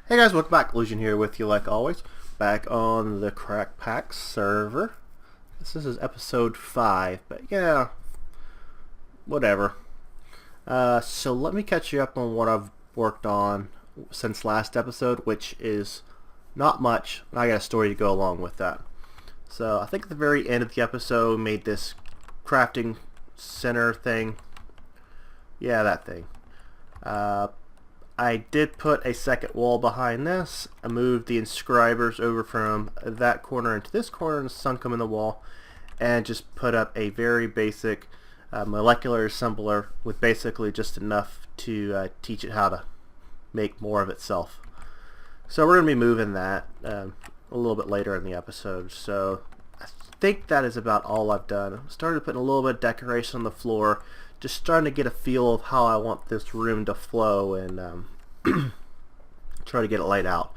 Hey guys, welcome back. Illusion here with you like always. Back on the Crackpack server. This is episode 5, but yeah, whatever. So let me catch you up on what I've worked on since last episode, which is not much. I got a story to go along with that. So I think at the very end of the episode, we made this crafting center thing. Yeah, that thing. I did put a second wall behind this. I moved the inscribers over from that corner into this corner and sunk them in the wall, and just put up a very basic molecular assembler with basically just enough to teach it how to make more of itself. So we're going to be moving that a little bit later in the episode. So I think that is about all I've done. I started putting a little bit of decoration on the floor, just starting to get a feel of how I want this room to flow and try to get it laid out.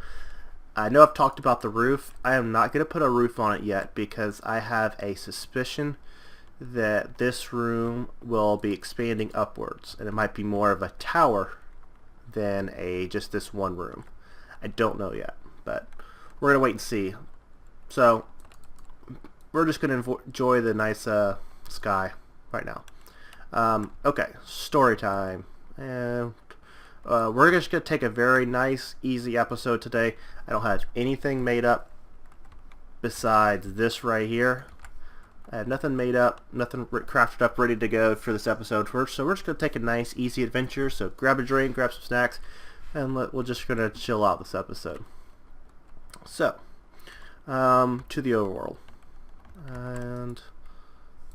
I know I've talked about the roof. I am not going to put a roof on it yet because I have a suspicion that this room will be expanding upwards and it might be more of a tower than just this one room. I don't know yet, but we're going to wait and see. So we're just going to enjoy the nice sky right now. Okay, story time. And we're just going to take a very nice, easy episode today. I don't have anything made up besides this right here. I have nothing made up, nothing crafted up, ready to go for this episode first. So we're just going to take a nice, easy adventure. So grab a drink, grab some snacks, and we're just going to chill out this episode. So, to the overworld. And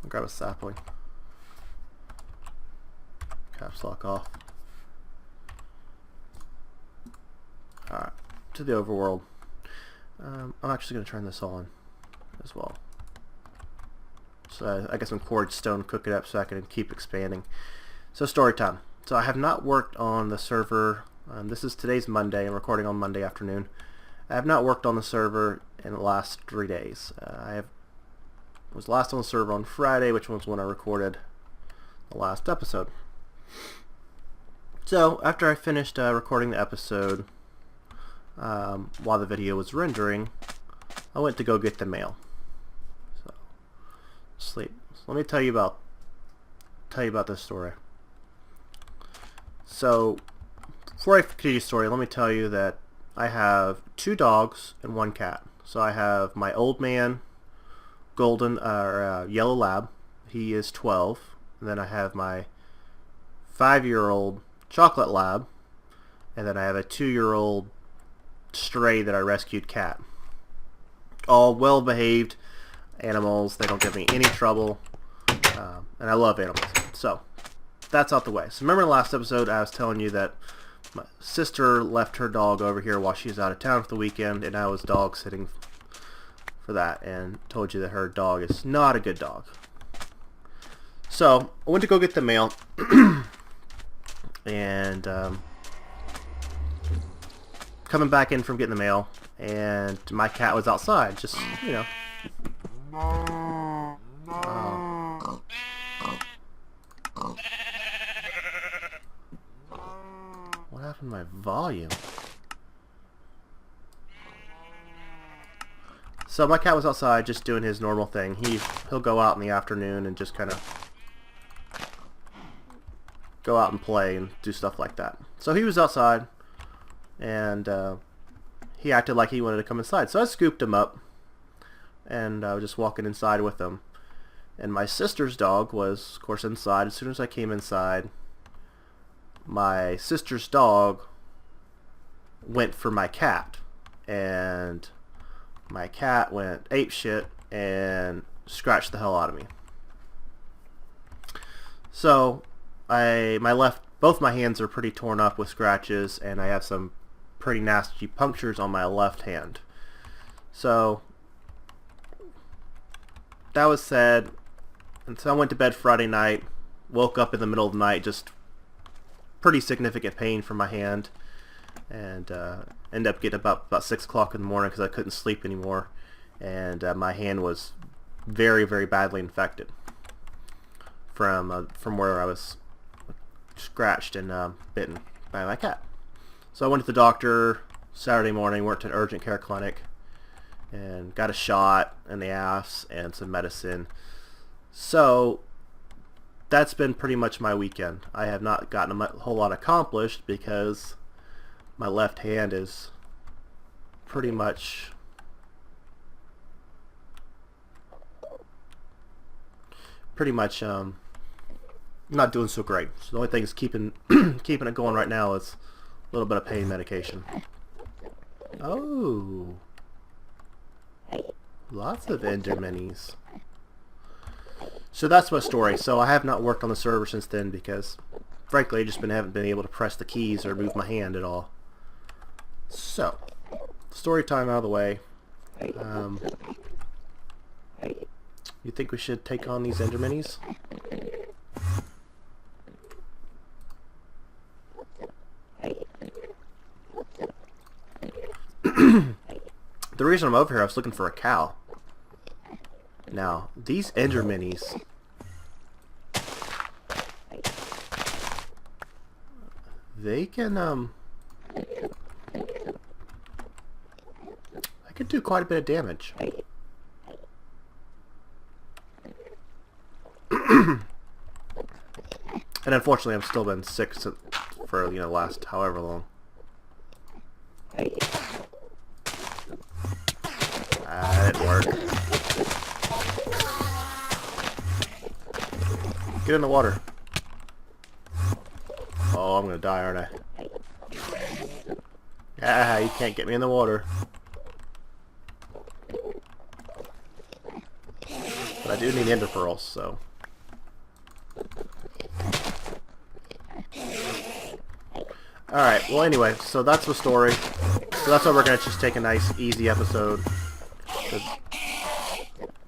I'll grab a sapling. Caps lock off. Alright, to the overworld. I'm actually going to turn this on as well. So I got some quartz stone, cook it up so I can keep expanding. So story time. So I have not worked on the server. Today's Monday. I'm recording on Monday afternoon. I have not worked on the server in the last 3 days. Was last on the server on Friday, which was when I recorded the last episode. So after I finished recording the episode, while the video was rendering, I went to go get the mail. So sleep. So let me tell you about this story. So before I continue the story, let me tell you that I have 2 dogs and 1 cat. So I have my old man, golden yellow lab. He is 12. And then I have my 5-year-old chocolate lab, and then I have a 2-year-old stray that I rescued cat. All well-behaved animals. They don't give me any trouble, and I love animals. So that's out the way. So remember in the last episode I was telling you that my sister left her dog over here while she was out of town for the weekend, and I was dog sitting for that, and told you that her dog is not a good dog. So I went to go get the mail, and coming back in from getting the mail, and my cat was outside, just, you know. What happened to my volume? So my cat was outside just doing his normal thing. He'll go out in the afternoon and just kind of go out and play and do stuff like that. So he was outside, and he acted like he wanted to come inside. So I scooped him up, and I was just walking inside with him. And my sister's dog was, of course, inside. As soon as I came inside, my sister's dog went for my cat, and my cat went apeshit and scratched the hell out of me. So both my hands are pretty torn up with scratches, and I have some pretty nasty punctures on my left hand. So that was sad, and so I went to bed Friday night, woke up in the middle of the night, just pretty significant pain from my hand, and ended up getting about 6 o'clock in the morning because I couldn't sleep anymore, and my hand was very, very badly infected from where I was scratched and bitten by my cat. So I went to the doctor, Saturday morning, went to an urgent care clinic and got a shot in the ass and some medicine. So that's been pretty much my weekend. I have not gotten a whole lot accomplished because my left hand is pretty much not doing so great. So the only thing is keeping keeping it going right now is a little bit of pain medication. Oh, lots of ender minis. So that's my story. So I have not worked on the server since then because, frankly, I just haven't been able to press the keys or move my hand at all. So, story time out of the way. You think we should take on these ender minis? The reason I'm over here, I was looking for a cow. Now, these ender minis, they can, I could do quite a bit of damage. And unfortunately, I've still been sick for, the last however long. That didn't work. Get in the water. Oh, I'm gonna die, aren't I? Ah, you can't get me in the water. But I do need ender pearls, so. Alright, well anyway, so that's the story. So that's why we're gonna just take a nice, easy episode.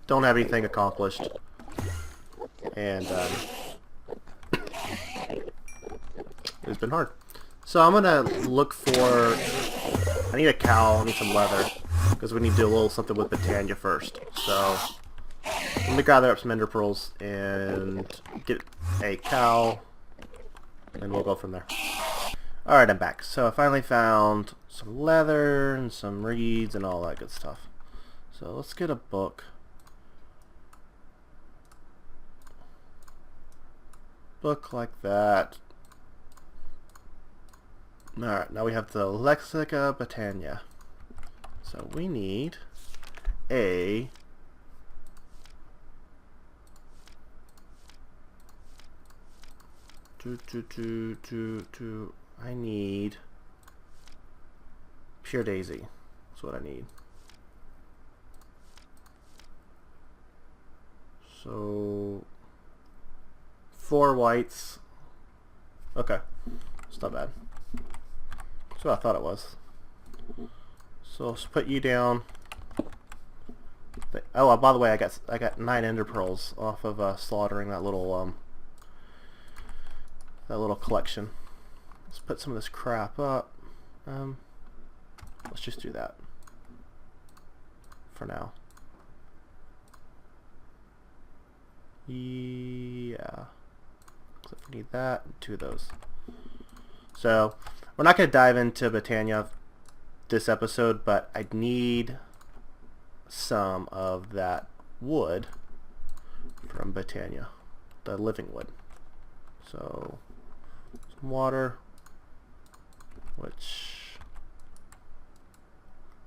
Don't have anything accomplished. And, it's been hard. So I'm gonna look for, I need a cow, I need some leather, because we need to do a little something with Britannia first. So, let me gather up some ender pearls and get a cow, and we'll go from there. Alright, I'm back. So I finally found some leather and some reeds and all that good stuff. So let's get a book. Book like that. Alright, now we have the Lexica Britannia. So we need a I need pure daisy. That's what I need. So 4 whites. Okay, it's not bad. That's what I thought it was. So let's put you down. Oh, by the way, I got 9 ender pearls off of slaughtering that little collection. Let's put some of this crap up. Let's just do that for now. Yeah. So if we need that, 2 of those. So we're not going to dive into Britannia this episode, but I need some of that wood from Britannia, the living wood. So some water, which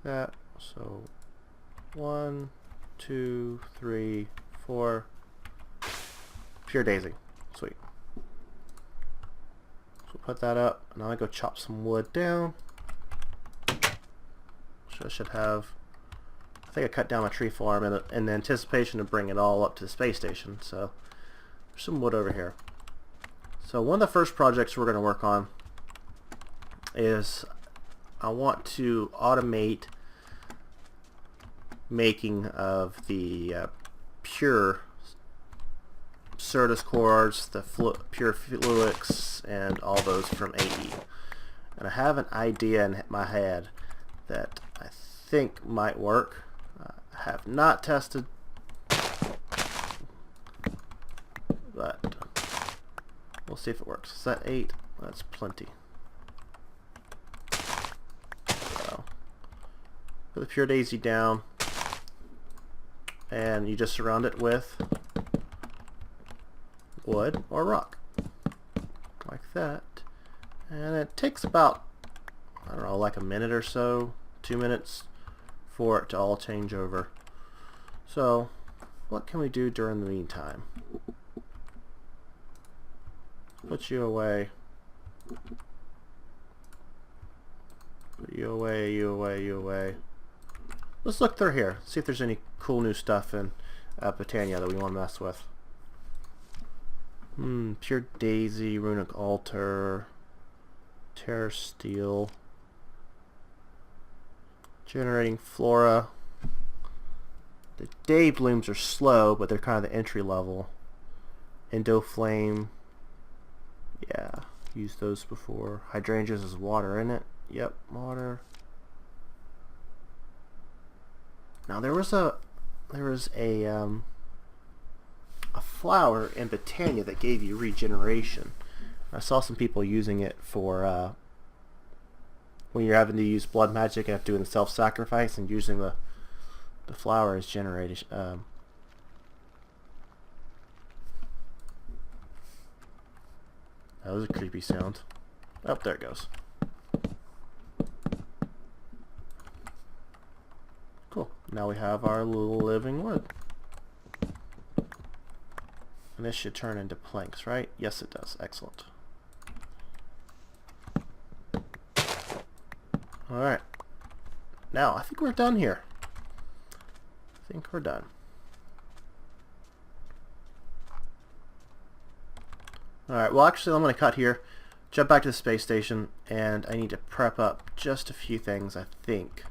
that, so 1, 2, 3, 4, pure daisy, sweet. So put that up, and now I go chop some wood down. So I should have, I think I cut down my tree farm in the anticipation of bringing it all up to the space station. So there's some wood over here. So one of the first projects we're going to work on is I want to automate making of the pure Certus cores, the pure Fluix, and all those from AE. And I have an idea in my head that I think might work. I have not tested, but we'll see if it works. Is that 8? That's plenty. So Put the pure daisy down, and you just surround it with wood or rock, like that. And it takes about, I don't know, like a minute or so, 2 minutes, for it to all change over. So what can we do during the meantime? Put you away. Put you away, you away, you away. Let's look through here, see if there's any cool new stuff in Britannia that we want to mess with. Pure daisy, runic altar, terror steel, generating flora. The day blooms are slow, but they're kind of the entry level. Endoflame, yeah, used those before. Hydrangeas is water in it. Yep, water. Now there was a flower in Britannia that gave you regeneration. I saw some people using it for when you're having to use blood magic and doing the self-sacrifice, and using the flower as generation. That was a creepy sound. Oh, there it goes. Cool. Now we have our little living wood. And this should turn into planks, right? Yes, it does. Excellent. Alright. Now, I think we're done here. I think we're done. Alright, well actually I'm going to cut here, jump back to the space station, and I need to prep up just a few things, I think.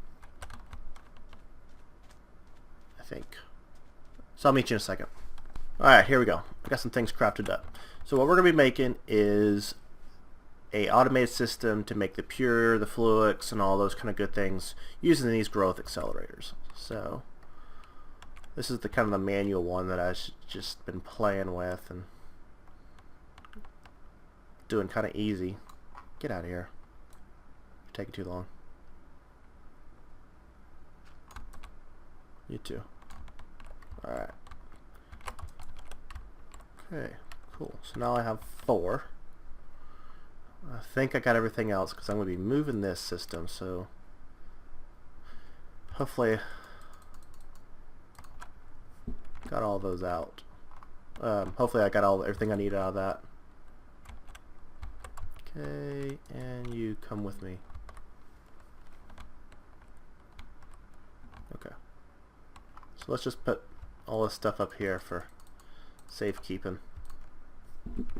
So I'll meet you in a second. Alright, here we go. I got some things crafted up. So what we're going to be making is a automated system to make the pure, the fluix, and all those kind of good things using these growth accelerators. So this is the kind of the manual one that I've just been playing with and doing kind of easy. Get out of here. You're taking too long. You too. Alright. Okay, cool. So now I have 4. I think I got everything else because I'm going to be moving this system, so hopefully got all those out. Hopefully I got everything I need out of that. Okay, and you come with me. Okay. So let's just put all this stuff up here for safekeeping. And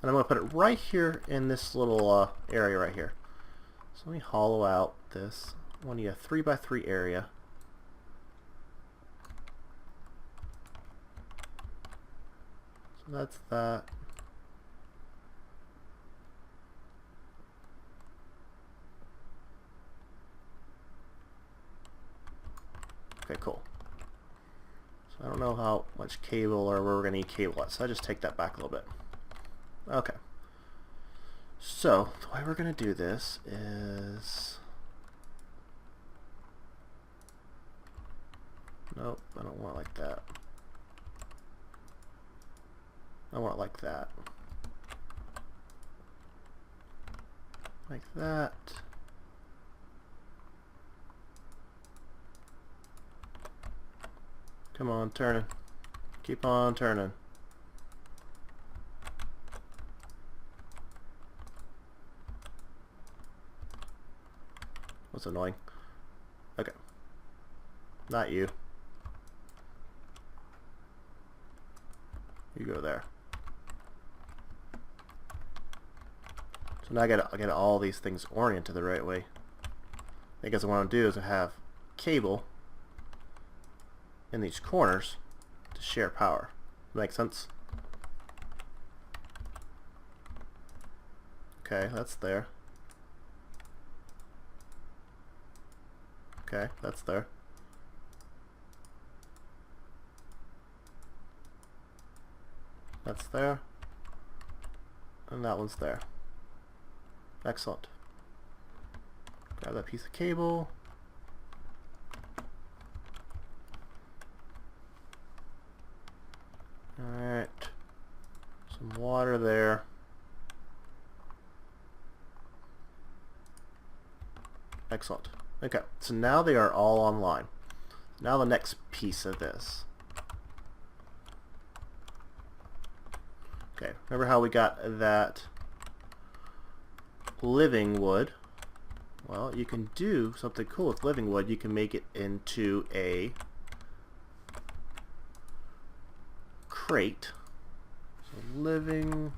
I'm going to put it right here in this little area right here. So let me hollow out this. I want you a 3x3 area. So that's that. Okay, cool. So I don't know how much cable or where we're going to need cable at, so I just take that back a little bit. Okay. So the way we're going to do this is... Nope, I don't want it like that. I want it like that. Like that. Come on, turning. Keep on turning. That's annoying. Okay. Not you. You go there. So now I gotta get all these things oriented the right way. I guess what I want to do is have cable in these corners to share power. Make sense? Okay, that's there. Okay, that's there. That's there. And that one's there. Excellent. Grab that piece of cable. water there. Excellent. Okay, so now they are all online. Now the next piece of this. Okay, remember how we got that living wood? Well, you can do something cool with living wood. You can make it into a crate. So living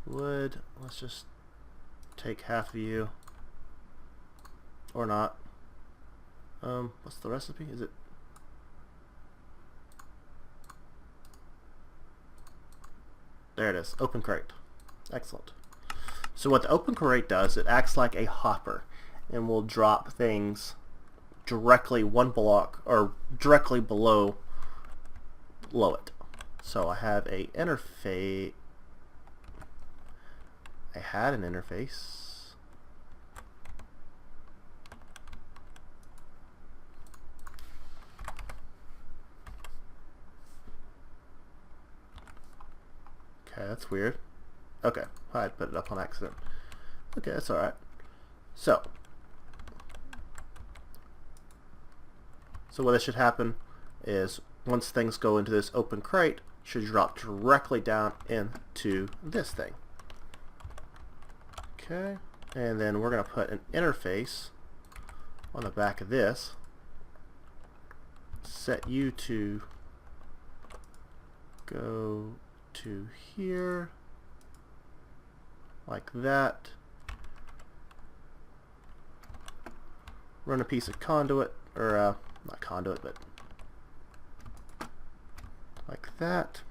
wood, let's just take half of you. Or not. What's the recipe? Is it? There it is. Open crate. Excellent. So what the open crate does, it acts like a hopper and will drop things directly one block or directly below it. So I have a interface. I had an interface. Okay, that's weird. Okay, I put it up on accident. Okay, that's alright. So what this should happen is once things go into this open crate, it should drop directly down into this thing. Okay, and then we're going to put an interface on the back of this. Set you to go to here like that. Run a piece of conduit, or not conduit, but like that.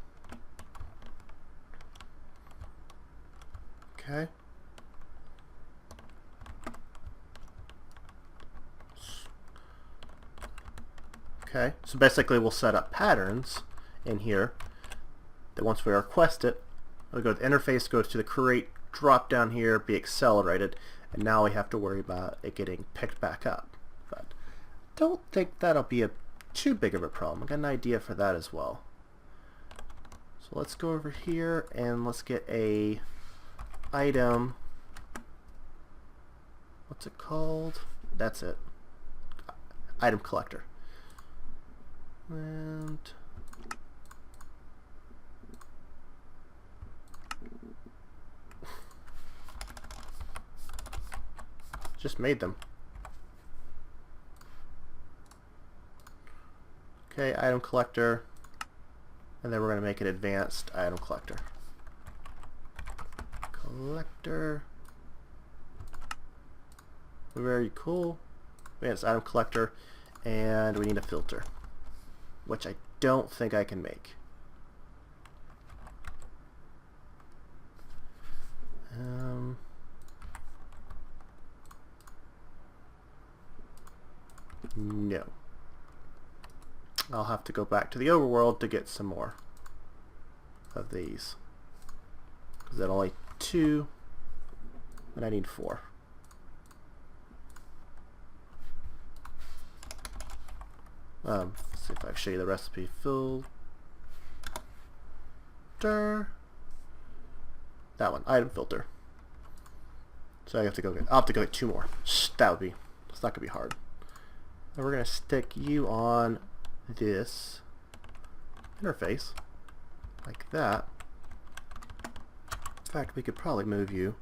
Okay. Okay, so basically we'll set up patterns in here that once we request it, we'll go to the interface, go to the crate, drop down here, be accelerated, and now we have to worry about it getting picked back up. But don't think that'll be too big of a problem. I got an idea for that as well. So let's go over here and let's get a item. What's it called? That's it. Item collector. And just made them. Okay, item collector, and then we're going to make an advanced item collector. Very cool. Advanced item collector, and we need a filter, which I don't think I can make. No. I'll have to go back to the overworld to get some more of these. Because that's only 2, and I need 4. Let's see if I can show you the recipe. Filter. That one, item filter. So I have to go get. I'll have to go get 2 more. That would be. It's not gonna be hard. And we're gonna stick you on this interface like that. In fact, we could probably move you.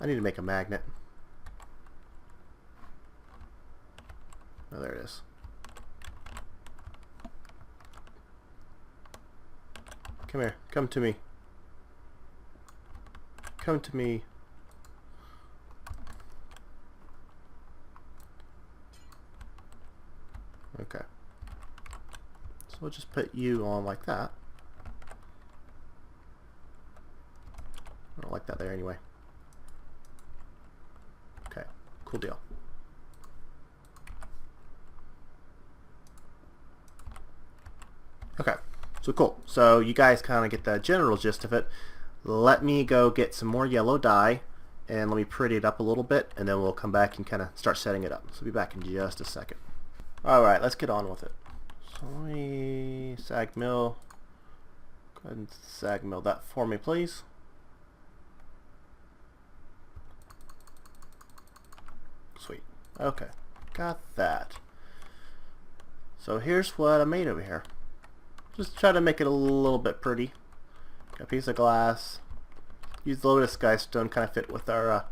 I need to make a magnet. Oh, there it is. Come here. Come to me. Come to me. Okay. So we'll just put you on like that. I don't like that there anyway. Okay, cool deal. Okay, so cool. So you guys kind of get the general gist of it. Let me go get some more yellow dye, and let me pretty it up a little bit, and then we'll come back and kind of start setting it up. So we'll be back in just a second. Alright, let's get on with it. So let me sag mill. Go ahead and sag mill that for me, please. Sweet. Okay, got that. So here's what I made over here. Just try to make it a little bit pretty. Got a piece of glass. Use a little bit of sky stone, kind of fit with our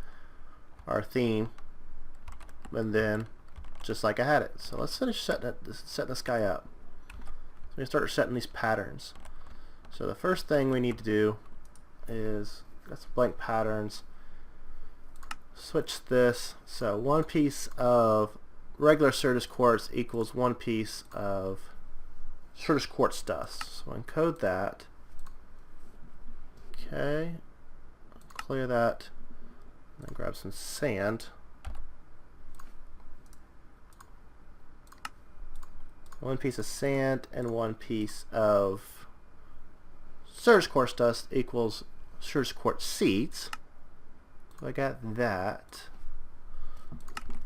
theme. And then, just like I had it. So let's finish setting this guy up. So we start setting these patterns. So the first thing we need to do is, got some blank patterns. Switch this. So 1 piece of regular Certus quartz equals 1 piece of Certus quartz dust. So encode that. Okay. Clear that. And then grab some sand. 1 piece of sand and 1 piece of Certus quartz dust equals Certus quartz seeds. So I got that.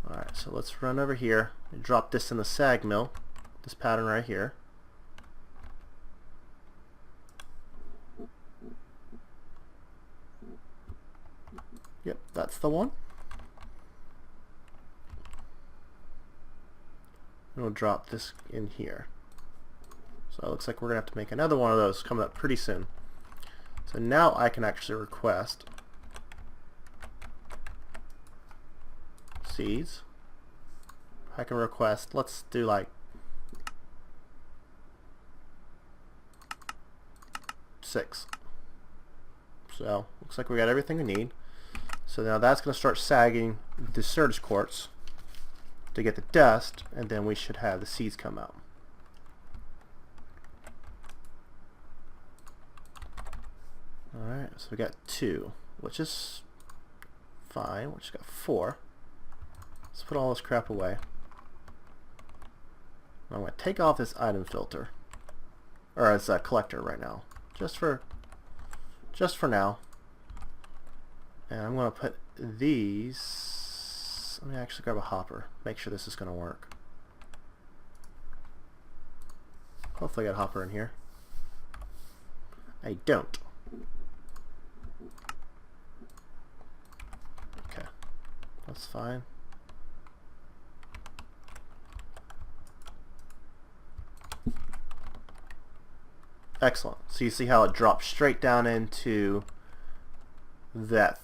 Alright, so let's run over here and drop this in the sag mill. This pattern right here. Yep, that's the one. And we'll drop this in here. So it looks like we're going to have to make another one of those coming up pretty soon. So now I can actually request seeds. I can request, let's do like 6. So looks like we got everything we need. So now that's going to start sagging the Certus quartz to get the dust, and then we should have the seeds come out. Alright, so we got 2, which is fine. We just got 4. Let's put all this crap away. I'm going to take off this item filter, or as a collector right now, just for now. And I'm going to put these. Let me actually grab a hopper. Make sure this is going to work. Hopefully I got a hopper in here. I don't. Okay, that's fine. Excellent. So you see how it drops straight down into the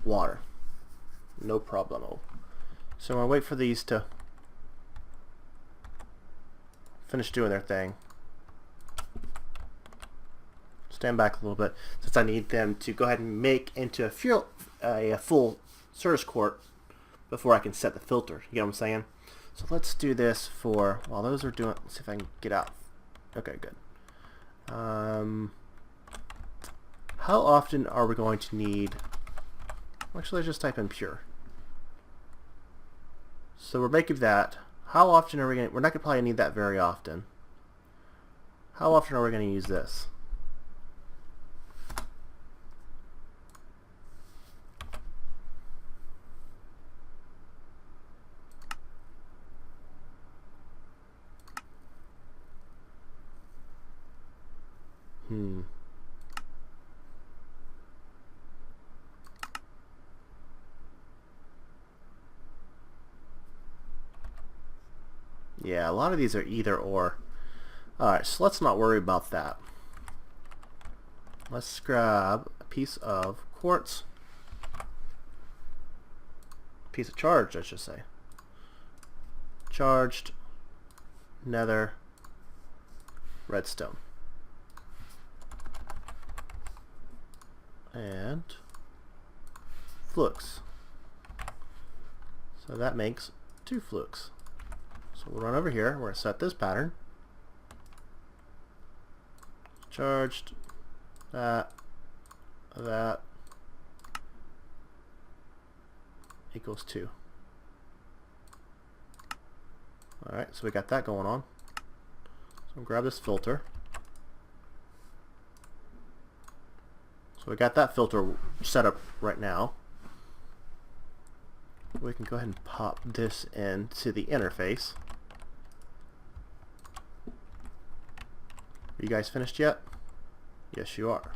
water. No problemo. So I'm going to wait for these to finish doing their thing. Stand back a little bit since I need them to go ahead and make into a full Certus quartz before I can set the filter. You get what I'm saying? So let's do this for, while those are doing, let's see if I can get out. Okay, good. How often are we going to need, actually let's just type in pure. So we're making that. How often are we going to, we're not going to probably need that very often. How often are we going to use this? Yeah, a lot of these are either or. Alright, so let's not worry about that. Let's grab a piece of quartz. Piece of charged, I should say. Charged, nether, redstone. And flux. So that makes 2 flux. So we'll run over here, we're going to set this pattern. Charged, that equals 2. Alright, so we got that going on. So I'll grab this filter. So we got that filter set up right now. We can go ahead and pop this into the interface. Are you guys finished yet? Yes, you are.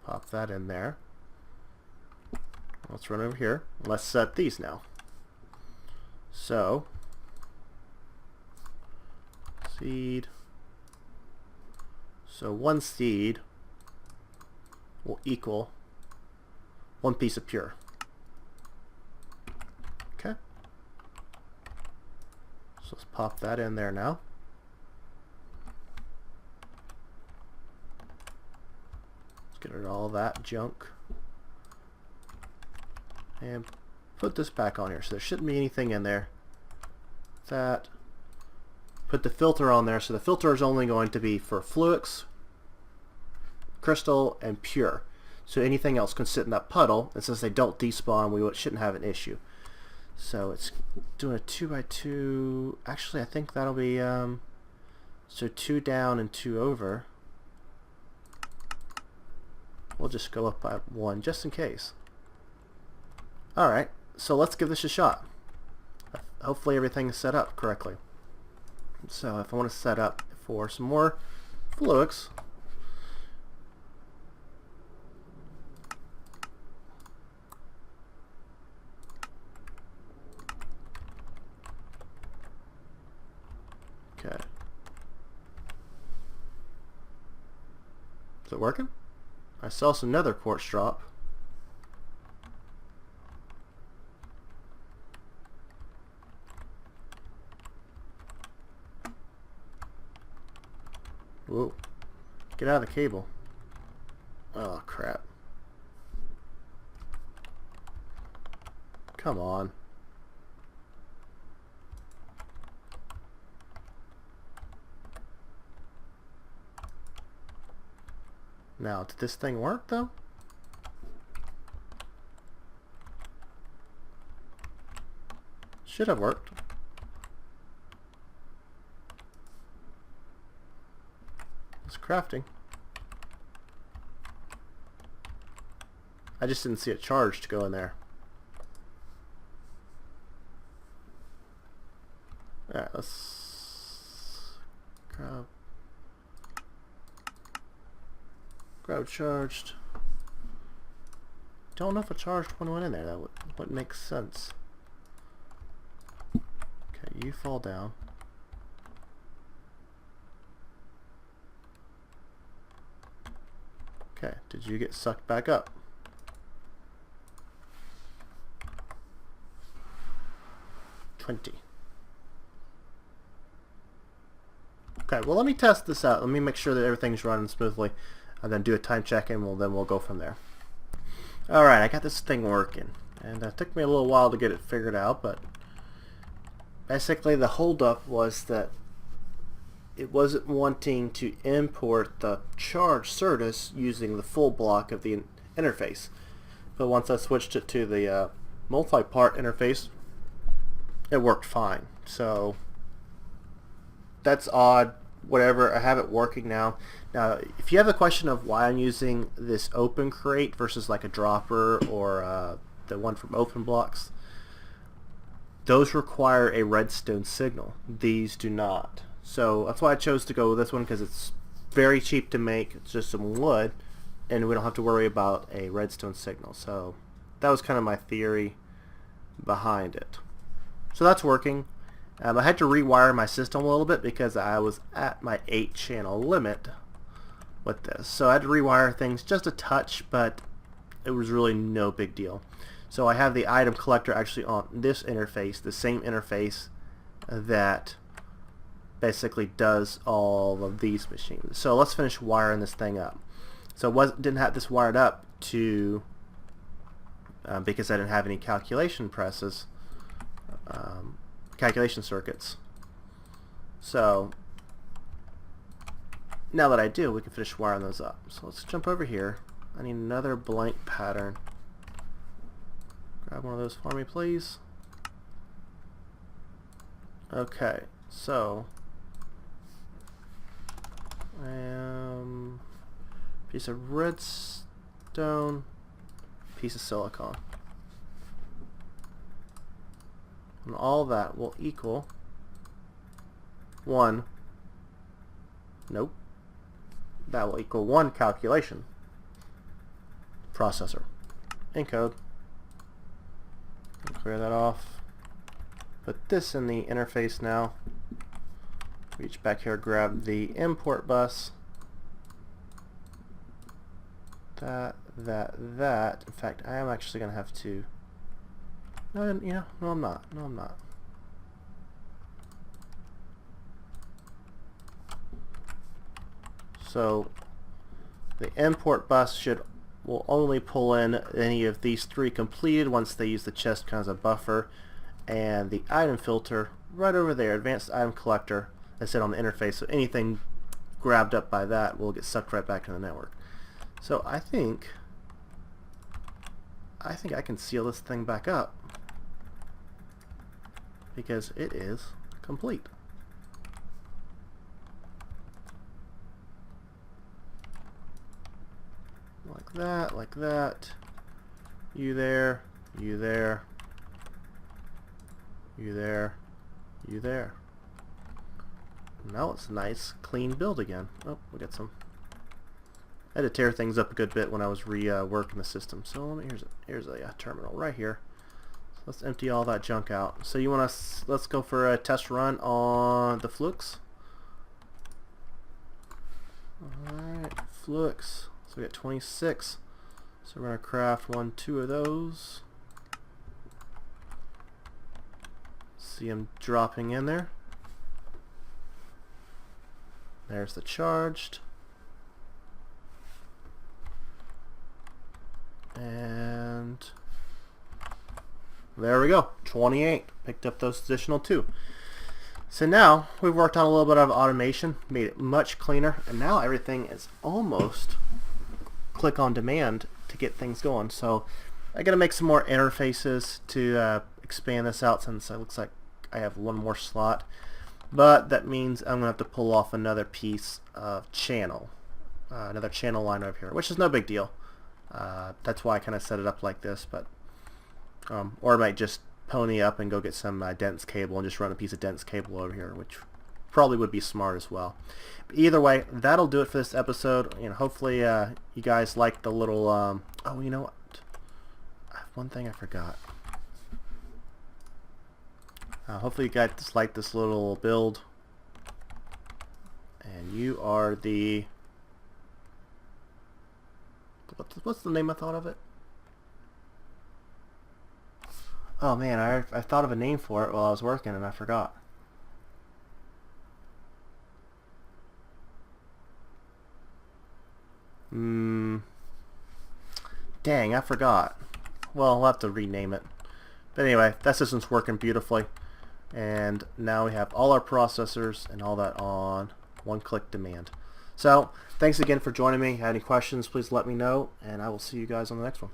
Pop that in there. Let's run over here. Let's set these now. So, seed. So one seed will equal one piece of pure. Okay. So let's pop that in there now. Let's get rid of all that junk. And put this back on here. So there shouldn't be anything in there. That. Put the filter on there. So the filter is only going to be for Fluix, Crystal, and Pure. So anything else can sit in that puddle. And since they don't despawn, we shouldn't have an issue. So it's doing a 2x2. Actually, I think that'll be so 2 down and 2 over. We'll just go up by 1 just in case. Alright, so let's give this a shot. Hopefully everything is set up correctly. So if I want to set up for some more Fluix, okay. Is it working? I saw some nether quartz drop. Whoa. Get out of the cable. Oh, crap. Come on. Now, did this thing work, though? Should have worked. It's crafting. I just didn't see a charge to go in there. Alright, let's grab charged. Don't know if a charged one went in there. That would make sense. Okay, you fall down. Okay, did you get sucked back up? $20. Okay, well let me test this out. Let me make sure that everything's running smoothly, and then do a time check, and then we'll go from there. Alright, I got this thing working, and it took me a little while to get it figured out, but basically the holdup was that it wasn't wanting to import the charge Certus using the full block of the interface. But once I switched it to the multi-part interface, it worked fine. So that's odd. Whatever, I have it working now. Now, if you have a question of why I'm using this open crate versus like a dropper or the one from Open Blocks, those require a redstone signal. These do not. So that's why I chose to go with this one, because it's very cheap to make. It's just some wood, and we don't have to worry about a redstone signal. So that was kind of my theory behind it. So that's working. I had to rewire my system a little bit because I was at my 8-channel limit with this. So I had to rewire things just a touch, but it was really no big deal. So I have the item collector actually on this interface, the same interface that basically does all of these machines. So let's finish wiring this thing up. So didn't have this wired up to because I didn't have any calculation presses, calculation circuits. So now that I do, we can finish wiring those up. So let's jump over here. I need another blank pattern. Grab one of those for me, please. Okay, so Piece of redstone, piece of silicon. And all that will equal 1. Nope. That will equal 1 calculation. Processor. Encode. Clear that off. Put this in the interface now. Reach back here, grab the import bus. That. In fact, I am actually going to have to... No, I'm not. No, I'm not. So, the import bus will only pull in any of these 3 completed once they use the chest kind of as a buffer. And the item filter right over there, advanced item collector, that's it on the interface. So anything grabbed up by that will get sucked right back to the network. So I think I can seal this thing back up because it is complete. Like that, like that. You there, you there, you there, you there. Now it's a nice, clean build again. Oh, we got some. I had to tear things up a good bit when I was reworking the system. So here's a terminal right here. So let's empty all that junk out. So you want to let's go for a test run on the flux. All right, flux. So we got 26. So we're gonna craft 2 of those. See them dropping in there. There's the charged. And there we go. 28. Picked up those additional 2. So now we've worked on a little bit of automation, made it much cleaner, and now everything is almost click on demand to get things going. So I gotta make some more interfaces to expand this out, since it looks like I have 1 more slot. But that means I'm going to have to pull off another piece of channel, another channel line over here, which is no big deal. That's why I kind of set it up like this. But or I might just pony up and go get some dense cable and just run a piece of dense cable over here, which probably would be smart as well. But either way, that'll do it for this episode. Hopefully you guys like the little... oh, you know what? One thing I forgot. Hopefully you guys like this little build, and you are the... What's the name I thought of it? Oh man, I thought of a name for it while I was working and I forgot. Dang, I forgot. Well, I'll have to rename it. But anyway, that system's working beautifully. And now we have all our processors and all that on one-click demand. So, thanks again for joining me. If you have any questions, please let me know, and I will see you guys on the next one.